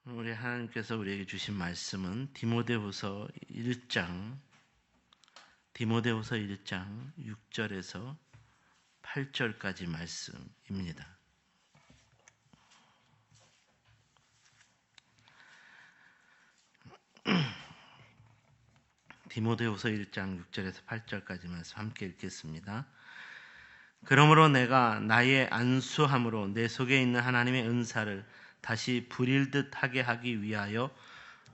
우리 하나님께서 우리에게 주신 말씀은 디모데후서 1장 6절에서 8절까지 말씀입니다. 디모데후서 1장 6절에서 8절까지 말씀 함께 읽겠습니다. 그러므로 내가 나의 안수함으로 내 속에 있는 하나님의 은사를 다시 부릴 듯 하게 하기 위하여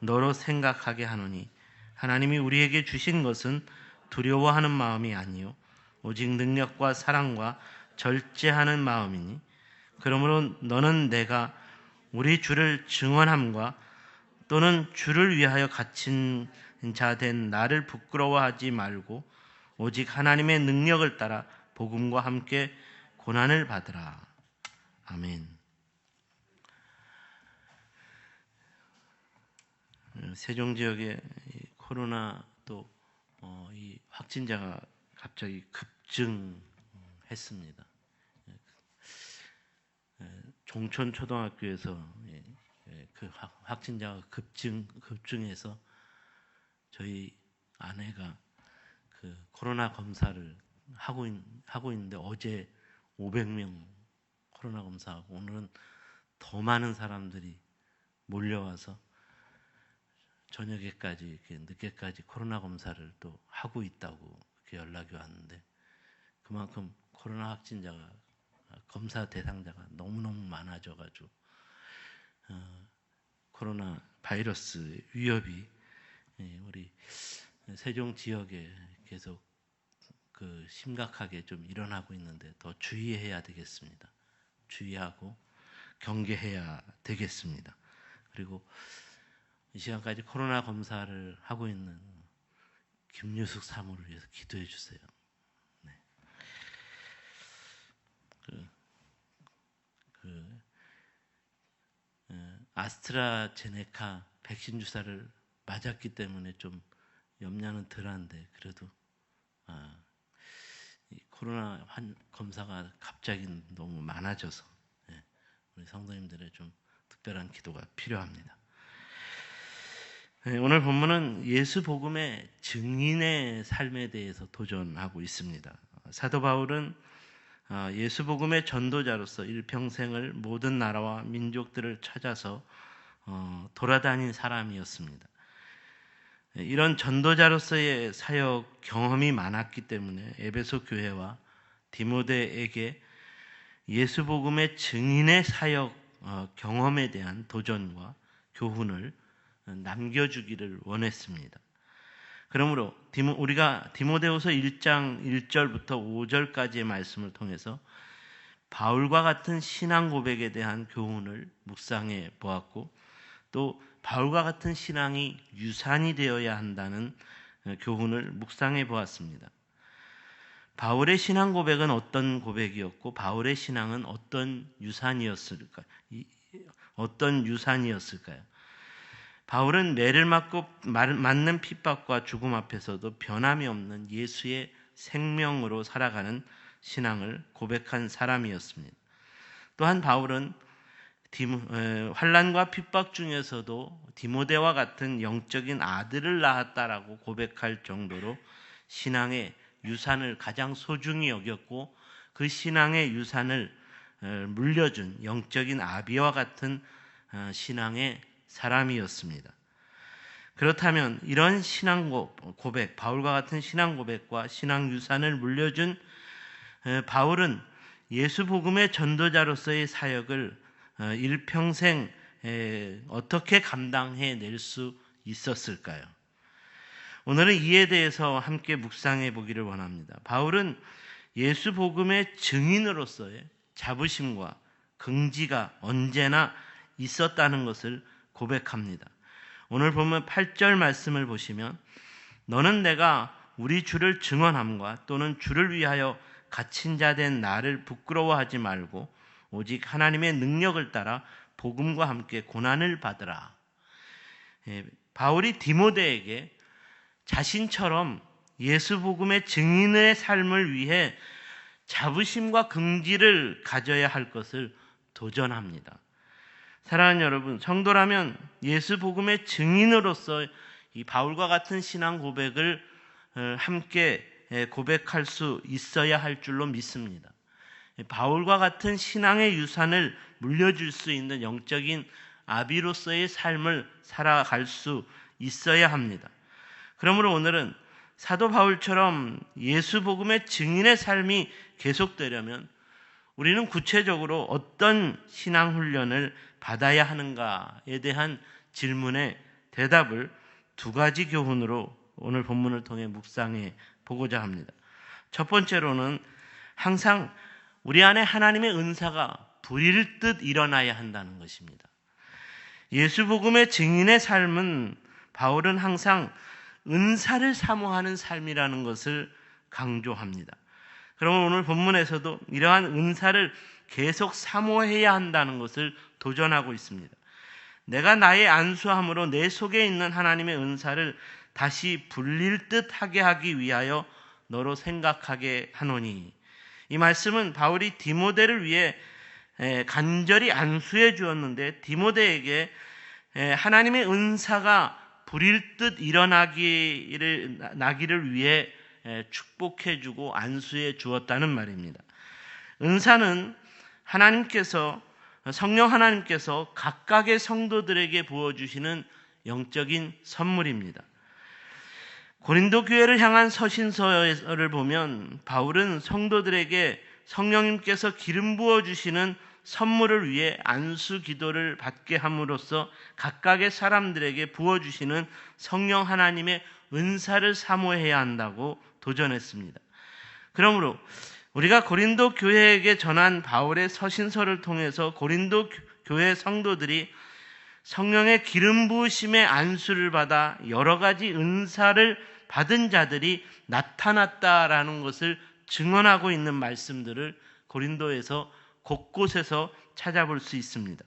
너로 생각하게 하노니 하나님이 우리에게 주신 것은 두려워하는 마음이 아니요 오직 능력과 사랑과 절제하는 마음이니 그러므로 너는 내가 우리 주를 증언함과 또는 주를 위하여 갇힌 자 된 나를 부끄러워하지 말고 오직 하나님의 능력을 따라 복음과 함께 고난을 받으라. 아멘. 세종 지역에 코로나 또 이 확진자가 갑자기 급증했습니다. 종촌 초등학교에서 그 확진자가 급증해서 저희 아내가 그 코로나 검사를 하고 있는데 어제 500명 코로나 검사하고 오늘은 더 많은 사람들이 몰려와서 저녁에까지 이렇게 늦게까지 코로나 검사를 또 하고 있다고 이렇게 연락이 왔는데 그만큼 코로나 확진자가 검사 대상자가 너무너무 많아져가지고 코로나 바이러스 위협이 우리 세종 지역에 계속 심각하게 좀 일어나고 있는데 더 주의해야 되겠습니다. 주의하고 경계해야 되겠습니다. 그리고 이 시간까지 코로나 검사를 하고 있는 김유숙 사모를 위해서 기도해 주세요. 네. 아스트라제네카 백신 주사를 맞았기 때문에 좀 염려는 덜한데 그래도 이 코로나 검사가 갑자기 너무 많아져서 우리 성도님들의 좀 특별한 기도가 필요합니다. 오늘 본문은 예수 복음의 증인의 삶에 대해서 도전하고 있습니다. 사도 바울은 예수 복음의 전도자로서 일평생을 모든 나라와 민족들을 찾아서 돌아다닌 사람이었습니다. 이런 전도자로서의 사역 경험이 많았기 때문에 에베소 교회와 디모데에게 예수 복음의 증인의 사역 경험에 대한 도전과 교훈을 남겨주기를 원했습니다. 그러므로 우리가 디모데후서 1장 1절부터 5절까지의 말씀을 통해서 바울과 같은 신앙 고백에 대한 교훈을 묵상해 보았고 또 바울과 같은 신앙이 유산이 되어야 한다는 교훈을 묵상해 보았습니다. 바울의 신앙 고백은 어떤 고백이었고 바울의 신앙은 어떤 유산이었을까요? 바울은 매를 맞고 맞는 핍박과 죽음 앞에서도 변함이 없는 예수의 생명으로 살아가는 신앙을 고백한 사람이었습니다. 또한 바울은 환난과 핍박 중에서도 디모데와 같은 영적인 아들을 낳았다라고 고백할 정도로 신앙의 유산을 가장 소중히 여겼고 그 신앙의 유산을 물려준 영적인 아비와 같은 신앙의 사람이었습니다. 그렇다면 이런 신앙 고백, 바울과 같은 신앙 고백과 신앙 유산을 물려준 바울은 예수 복음의 전도자로서의 사역을 일평생 어떻게 감당해낼 수 있었을까요? 오늘은 이에 대해서 함께 묵상해 보기를 원합니다. 바울은 예수 복음의 증인으로서의 자부심과 긍지가 언제나 있었다는 것을 고백합니다. 오늘 보면 8절 말씀을 보시면 너는 내가 우리 주를 증언함과 또는 주를 위하여 갇힌 자 된 나를 부끄러워하지 말고 오직 하나님의 능력을 따라 복음과 함께 고난을 받으라. 바울이 디모데에게 자신처럼 예수 복음의 증인의 삶을 위해 자부심과 긍지를 가져야 할 것을 도전합니다. 사랑하는 여러분, 성도라면 예수 복음의 증인으로서 이 바울과 같은 신앙 고백을 함께 고백할 수 있어야 할 줄로 믿습니다. 바울과 같은 신앙의 유산을 물려줄 수 있는 영적인 아비로서의 삶을 살아갈 수 있어야 합니다. 그러므로 오늘은 사도 바울처럼 예수 복음의 증인의 삶이 계속되려면 우리는 구체적으로 어떤 신앙 훈련을 받아야 하는가에 대한 질문의 대답을 두 가지 교훈으로 오늘 본문을 통해 묵상해 보고자 합니다. 첫 번째로는 항상 우리 안에 하나님의 은사가 불일듯 일어나야 한다는 것입니다. 예수 복음의 증인의 삶은 바울은 항상 은사를 사모하는 삶이라는 것을 강조합니다. 그러면 오늘 본문에서도 이러한 은사를 계속 사모해야 한다는 것을 도전하고 있습니다. 내가 나의 안수함으로 내 속에 있는 하나님의 은사를 다시 불릴 듯 하게 하기 위하여 너로 생각하게 하노니. 이 말씀은 바울이 디모데를 위해 간절히 안수해 주었는데 디모데에게 하나님의 은사가 불일 듯 나기를 위해 축복해 주고 안수해 주었다는 말입니다. 은사는 성령 하나님께서 각각의 성도들에게 부어주시는 영적인 선물입니다. 고린도 교회를 향한 서신서를 보면 바울은 성도들에게 성령님께서 기름 부어주시는 선물을 위해 안수 기도를 받게 함으로써 각각의 사람들에게 부어주시는 성령 하나님의 은사를 사모해야 한다고 도전했습니다. 그러므로 우리가 고린도 교회에게 전한 바울의 서신서를 통해서 고린도 교회 성도들이 성령의 기름 부으심의 안수를 받아 여러 가지 은사를 받은 자들이 나타났다라는 것을 증언하고 있는 말씀들을 고린도에서 곳곳에서 찾아볼 수 있습니다.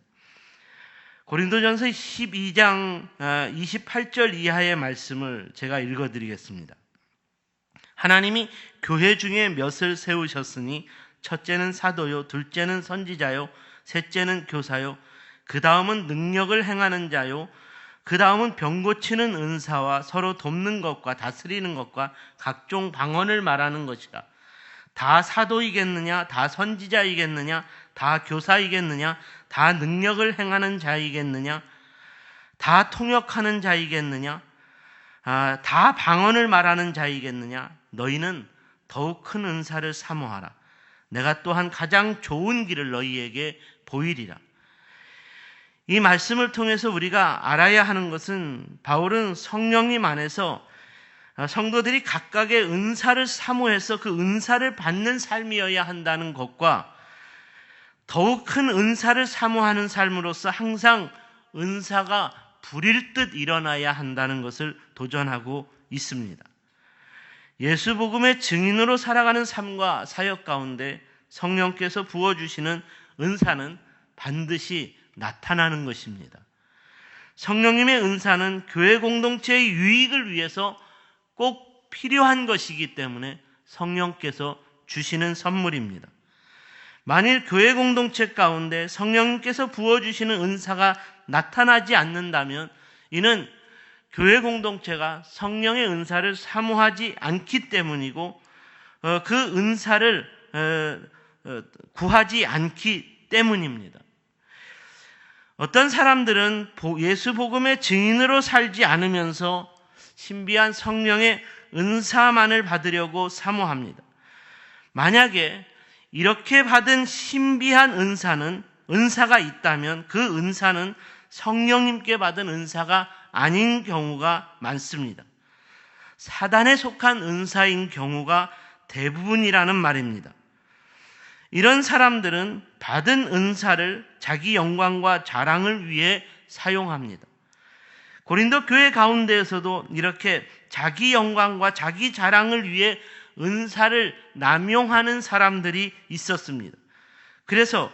고린도전서 12장 28절 이하의 말씀을 제가 읽어드리겠습니다. 하나님이 교회 중에 몇을 세우셨으니 첫째는 사도요, 둘째는 선지자요, 셋째는 교사요, 그 다음은 능력을 행하는 자요, 그 다음은 병 고치는 은사와 서로 돕는 것과 다스리는 것과 각종 방언을 말하는 것이라. 다 사도이겠느냐? 다 선지자이겠느냐? 다 교사이겠느냐? 다 능력을 행하는 자이겠느냐? 다 통역하는 자이겠느냐? 다 방언을 말하는 자이겠느냐? 너희는 더욱 큰 은사를 사모하라. 내가 또한 가장 좋은 길을 너희에게 보이리라. 이 말씀을 통해서 우리가 알아야 하는 것은 바울은 성령님 안에서 성도들이 각각의 은사를 사모해서 그 은사를 받는 삶이어야 한다는 것과 더욱 큰 은사를 사모하는 삶으로서 항상 은사가 불일 듯 일어나야 한다는 것을 도전하고 있습니다. 예수 복음의 증인으로 살아가는 삶과 사역 가운데 성령께서 부어주시는 은사는 반드시 나타나는 것입니다. 성령님의 은사는 교회 공동체의 유익을 위해서 꼭 필요한 것이기 때문에 성령께서 주시는 선물입니다. 만일 교회 공동체 가운데 성령님께서 부어주시는 은사가 나타나지 않는다면 이는 교회 공동체가 성령의 은사를 사모하지 않기 때문이고 그 은사를 구하지 않기 때문입니다. 어떤 사람들은 예수 복음의 증인으로 살지 않으면서 신비한 성령의 은사만을 받으려고 사모합니다. 만약에 이렇게 받은 신비한 은사가 있다면 그 은사는 성령님께 받은 은사가 아닌 경우가 많습니다. 사단에 속한 은사인 경우가 대부분이라는 말입니다. 이런 사람들은 받은 은사를 자기 영광과 자랑을 위해 사용합니다. 고린도 교회 가운데에서도 이렇게 자기 영광과 자기 자랑을 위해 은사를 남용하는 사람들이 있었습니다. 그래서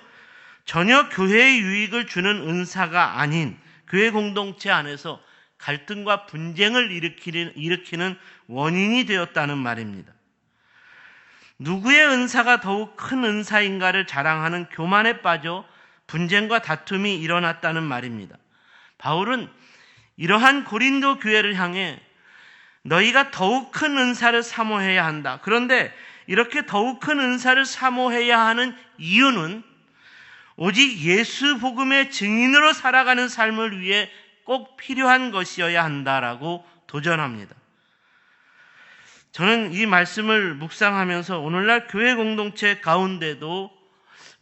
전혀 교회의 유익을 주는 은사가 아닌 교회 공동체 안에서 갈등과 분쟁을 일으키는 원인이 되었다는 말입니다. 누구의 은사가 더욱 큰 은사인가를 자랑하는 교만에 빠져 분쟁과 다툼이 일어났다는 말입니다. 바울은 이러한 고린도 교회를 향해 너희가 더욱 큰 은사를 사모해야 한다. 그런데 이렇게 더욱 큰 은사를 사모해야 하는 이유는 오직 예수 복음의 증인으로 살아가는 삶을 위해 꼭 필요한 것이어야 한다라고 도전합니다. 저는 이 말씀을 묵상하면서 오늘날 교회 공동체 가운데도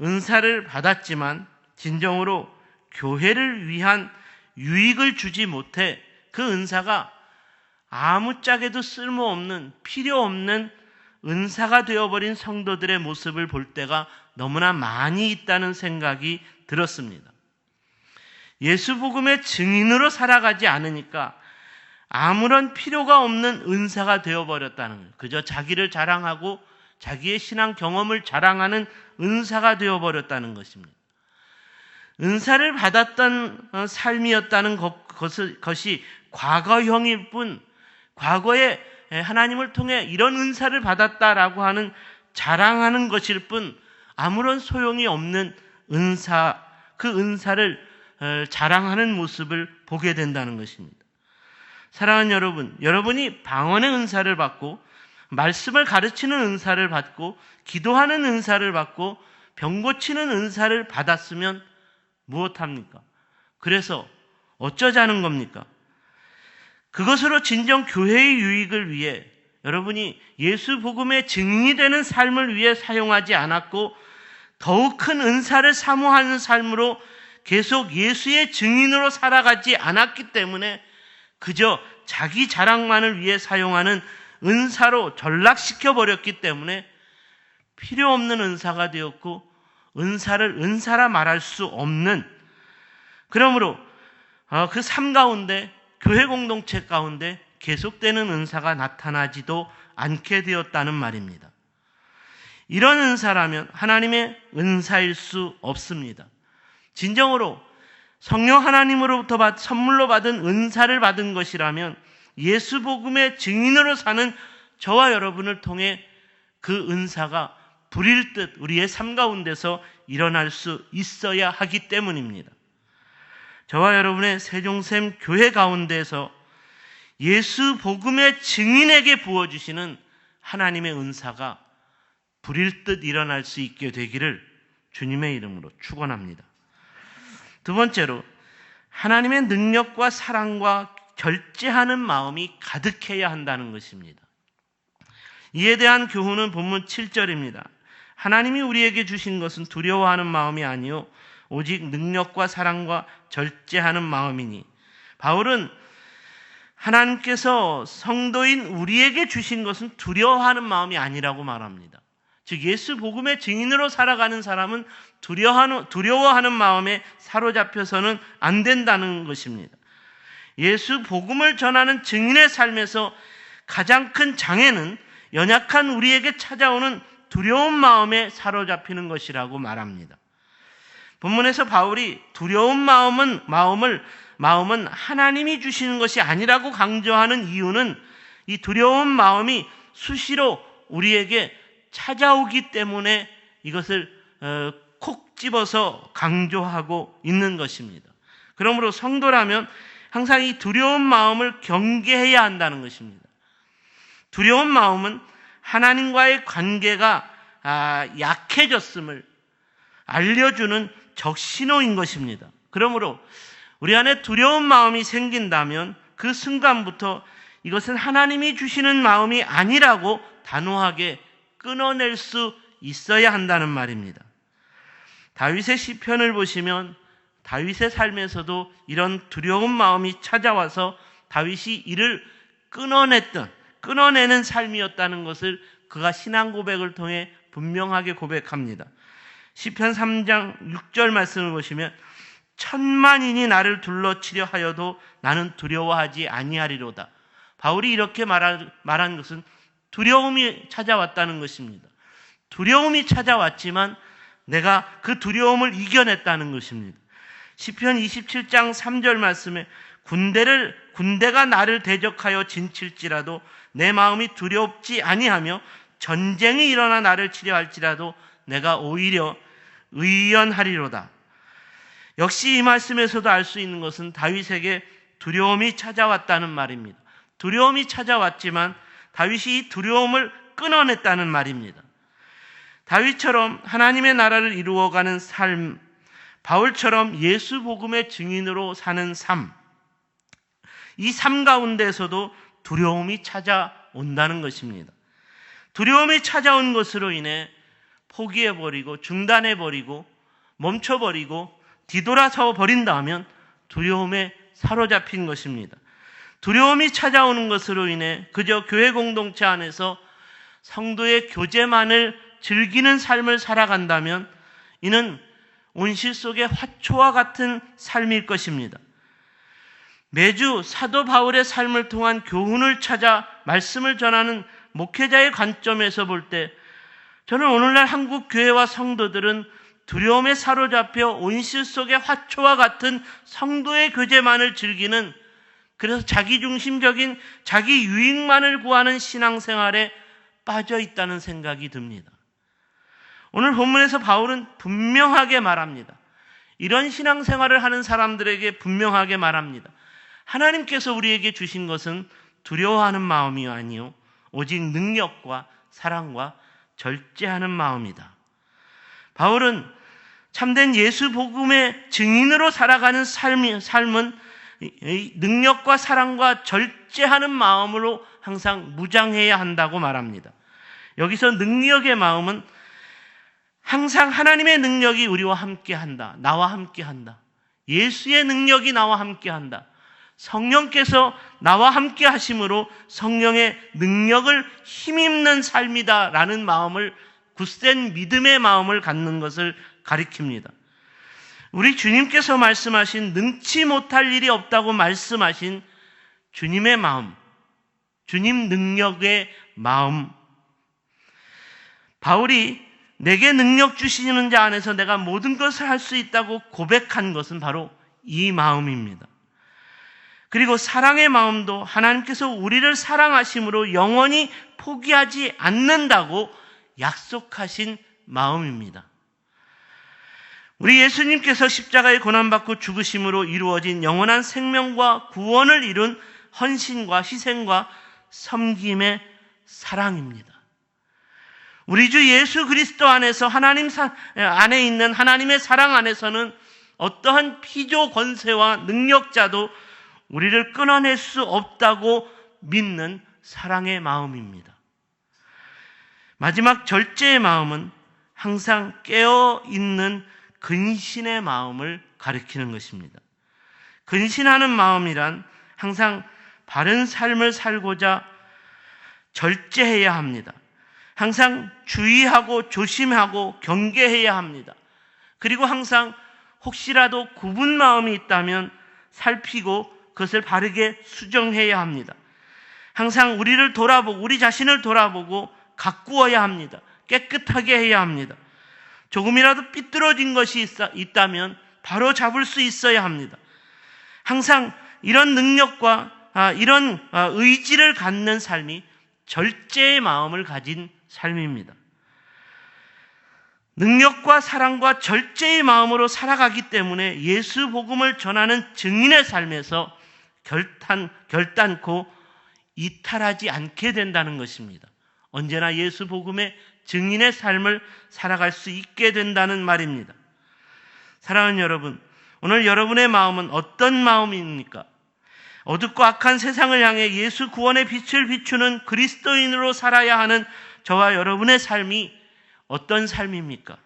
은사를 받았지만 진정으로 교회를 위한 유익을 주지 못해 그 은사가 아무짝에도 쓸모없는 필요 없는 은사가 되어버린 성도들의 모습을 볼 때가 너무나 많이 있다는 생각이 들었습니다. 예수 복음의 증인으로 살아가지 않으니까 아무런 필요가 없는 은사가 되어버렸다는 거예요. 그저 자기를 자랑하고 자기의 신앙 경험을 자랑하는 은사가 되어버렸다는 것입니다. 은사를 받았던 삶이었다는 것이 과거형일 뿐, 과거에 하나님을 통해 이런 은사를 받았다라고 하는 자랑하는 것일 뿐 아무런 소용이 없는 은사, 그 은사를 자랑하는 모습을 보게 된다는 것입니다. 사랑하는 여러분, 여러분이 방언의 은사를 받고 말씀을 가르치는 은사를 받고 기도하는 은사를 받고 병 고치는 은사를 받았으면 무엇합니까? 그래서 어쩌자는 겁니까? 그것으로 진정 교회의 유익을 위해 여러분이 예수 복음의 증인이 되는 삶을 위해 사용하지 않았고 더욱 큰 은사를 사모하는 삶으로 계속 예수의 증인으로 살아가지 않았기 때문에 그저 자기 자랑만을 위해 사용하는 은사로 전락시켜 버렸기 때문에 필요 없는 은사가 되었고 은사를 은사라 말할 수 없는, 그러므로 그 삶 가운데 교회 공동체 가운데 계속되는 은사가 나타나지도 않게 되었다는 말입니다. 이런 은사라면 하나님의 은사일 수 없습니다. 진정으로 성령 하나님으로부터 선물로 받은 은사를 받은 것이라면 예수 복음의 증인으로 사는 저와 여러분을 통해 그 은사가 불일 듯 우리의 삶 가운데서 일어날 수 있어야 하기 때문입니다. 저와 여러분의 세종샘 교회 가운데서 예수 복음의 증인에게 부어주시는 하나님의 은사가 불일 듯 일어날 수 있게 되기를 주님의 이름으로 축원합니다. 두 번째로 하나님의 능력과 사랑과 결제하는 마음이 가득해야 한다는 것입니다. 이에 대한 교훈은 본문 7절입니다. 하나님이 우리에게 주신 것은 두려워하는 마음이 아니요 오직 능력과 사랑과 절제하는 마음이니. 바울은 하나님께서 성도인 우리에게 주신 것은 두려워하는 마음이 아니라고 말합니다. 즉 예수 복음의 증인으로 살아가는 사람은 두려워하는 마음에 사로잡혀서는 안 된다는 것입니다. 예수 복음을 전하는 증인의 삶에서 가장 큰 장애는 연약한 우리에게 찾아오는 두려운 마음에 사로잡히는 것이라고 말합니다. 본문에서 바울이 두려운 마음은 하나님이 주시는 것이 아니라고 강조하는 이유는 이 두려운 마음이 수시로 우리에게 찾아오기 때문에 이것을 콕 집어서 강조하고 있는 것입니다. 그러므로 성도라면 항상 이 두려운 마음을 경계해야 한다는 것입니다. 두려운 마음은 하나님과의 관계가 약해졌음을 알려주는 적신호인 것입니다. 그러므로 우리 안에 두려운 마음이 생긴다면 그 순간부터 이것은 하나님이 주시는 마음이 아니라고 단호하게 끊어낼 수 있어야 한다는 말입니다. 다윗의 시편을 보시면 다윗의 삶에서도 이런 두려운 마음이 찾아와서 다윗이 이를 끊어내는 삶이었다는 것을 그가 신앙 고백을 통해 분명하게 고백합니다. 시편 3장 6절 말씀을 보시면 천만인이 나를 둘러치려 하여도 나는 두려워하지 아니하리로다. 바울이 이렇게 말한 것은 두려움이 찾아왔다는 것입니다. 두려움이 찾아왔지만 내가 그 두려움을 이겨냈다는 것입니다. 시편 27장 3절 말씀에 군대가 나를 대적하여 진칠지라도 내 마음이 두렵지 아니하며 전쟁이 일어나 나를 치려할지라도 내가 오히려 의연하리로다. 역시 이 말씀에서도 알 수 있는 것은 다윗에게 두려움이 찾아왔다는 말입니다. 두려움이 찾아왔지만 다윗이 이 두려움을 끊어냈다는 말입니다. 다윗처럼 하나님의 나라를 이루어가는 삶, 바울처럼 예수 복음의 증인으로 사는 삶, 이 삶 가운데서도 두려움이 찾아온다는 것입니다. 두려움이 찾아온 것으로 인해 포기해버리고 중단해버리고 멈춰버리고 뒤돌아서 버린다면 두려움에 사로잡힌 것입니다. 두려움이 찾아오는 것으로 인해 그저 교회 공동체 안에서 성도의 교제만을 즐기는 삶을 살아간다면 이는 온실 속의 화초와 같은 삶일 것입니다. 매주 사도 바울의 삶을 통한 교훈을 찾아 말씀을 전하는 목회자의 관점에서 볼 때 저는 오늘날 한국 교회와 성도들은 두려움에 사로잡혀 온실 속의 화초와 같은 성도의 교제만을 즐기는, 그래서 자기중심적인 자기 유익만을 구하는 신앙생활에 빠져 있다는 생각이 듭니다. 오늘 본문에서 바울은 분명하게 말합니다. 이런 신앙생활을 하는 사람들에게 분명하게 말합니다. 하나님께서 우리에게 주신 것은 두려워하는 마음이 아니요 오직 능력과 사랑과 절제하는 마음이다. 바울은 참된 예수 복음의 증인으로 살아가는 삶은 능력과 사랑과 절제하는 마음으로 항상 무장해야 한다고 말합니다. 여기서 능력의 마음은 항상 하나님의 능력이 우리와 함께한다. 나와 함께한다. 예수의 능력이 나와 함께한다. 성령께서 나와 함께 하심으로 성령의 능력을 힘입는 삶이다라는 마음을, 굳센 믿음의 마음을 갖는 것을 가리킵니다. 우리 주님께서 말씀하신 능치 못할 일이 없다고 말씀하신 주님의 마음, 주님 능력의 마음. 바울이 내게 능력 주시는 자 안에서 내가 모든 것을 할 수 있다고 고백한 것은 바로 이 마음입니다. 그리고 사랑의 마음도 하나님께서 우리를 사랑하심으로 영원히 포기하지 않는다고 약속하신 마음입니다. 우리 예수님께서 십자가에 고난받고 죽으심으로 이루어진 영원한 생명과 구원을 이룬 헌신과 희생과 섬김의 사랑입니다. 우리 주 예수 그리스도 안에서 하나님 안에 있는 하나님의 사랑 안에서는 어떠한 피조 권세와 능력자도 우리를 끊어낼 수 없다고 믿는 사랑의 마음입니다. 마지막 절제의 마음은 항상 깨어있는 근신의 마음을 가리키는 것입니다. 근신하는 마음이란 항상 바른 삶을 살고자 절제해야 합니다. 항상 주의하고 조심하고 경계해야 합니다. 그리고 항상 혹시라도 굽은 마음이 있다면 살피고 그것을 바르게 수정해야 합니다. 항상 우리를 돌아보고 우리 자신을 돌아보고 가꾸어야 합니다. 깨끗하게 해야 합니다. 조금이라도 삐뚤어진 것이 있다면 바로 잡을 수 있어야 합니다. 항상 이런 능력과 이런 의지를 갖는 삶이 절제의 마음을 가진 삶입니다. 능력과 사랑과 절제의 마음으로 살아가기 때문에 예수 복음을 전하는 증인의 삶에서 결단코 이탈하지 않게 된다는 것입니다. 언제나 예수 복음의 증인의 삶을 살아갈 수 있게 된다는 말입니다. 사랑하는 여러분, 오늘 여러분의 마음은 어떤 마음입니까? 어둡고 악한 세상을 향해 예수 구원의 빛을 비추는 그리스도인으로 살아야 하는 저와 여러분의 삶이 어떤 삶입니까?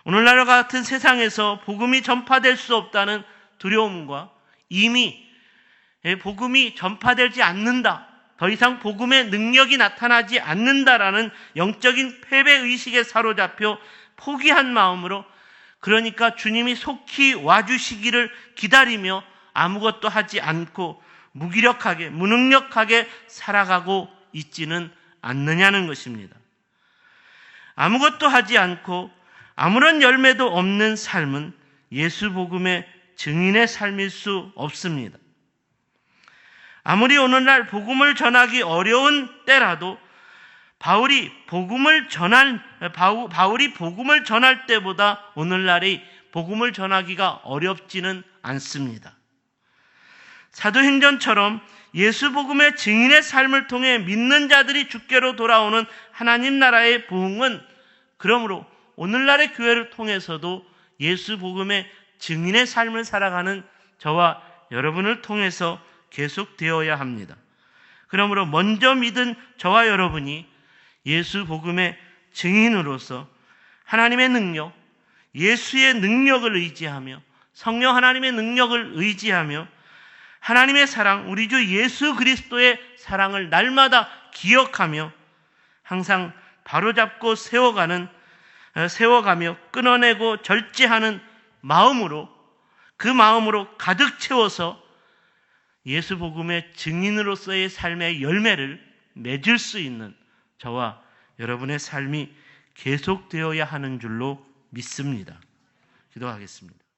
오늘날과 같은 세상에서 복음이 전파될 수 없다는 두려움과 이미 복음이 전파되지 않는다, 더 이상 복음의 능력이 나타나지 않는다라는 영적인 패배의식에 사로잡혀 포기한 마음으로, 그러니까 주님이 속히 와주시기를 기다리며 아무것도 하지 않고 무기력하게 무능력하게 살아가고 있지는 않느냐는 것입니다. 아무것도 하지 않고 아무런 열매도 없는 삶은 예수 복음의 증인의 삶일 수 없습니다. 아무리 오늘날 복음을 전하기 어려운 때라도 바울이 복음을 전할 때보다 오늘날이 복음을 전하기가 어렵지는 않습니다. 사도행전처럼 예수 복음의 증인의 삶을 통해 믿는 자들이 주께로 돌아오는 하나님 나라의 부흥은 그러므로 오늘날의 교회를 통해서도 예수 복음의 증인의 삶을 살아가는 저와 여러분을 통해서 계속되어야 합니다. 그러므로 먼저 믿은 저와 여러분이 예수 복음의 증인으로서 하나님의 능력, 예수의 능력을 의지하며 성령 하나님의 능력을 의지하며 하나님의 사랑, 우리 주 예수 그리스도의 사랑을 날마다 기억하며 항상 바로잡고 세워가며 끊어내고 절제하는 마음으로 그 마음으로 가득 채워서 예수 복음의 증인으로서의 삶의 열매를 맺을 수 있는 저와 여러분의 삶이 계속되어야 하는 줄로 믿습니다. 기도하겠습니다.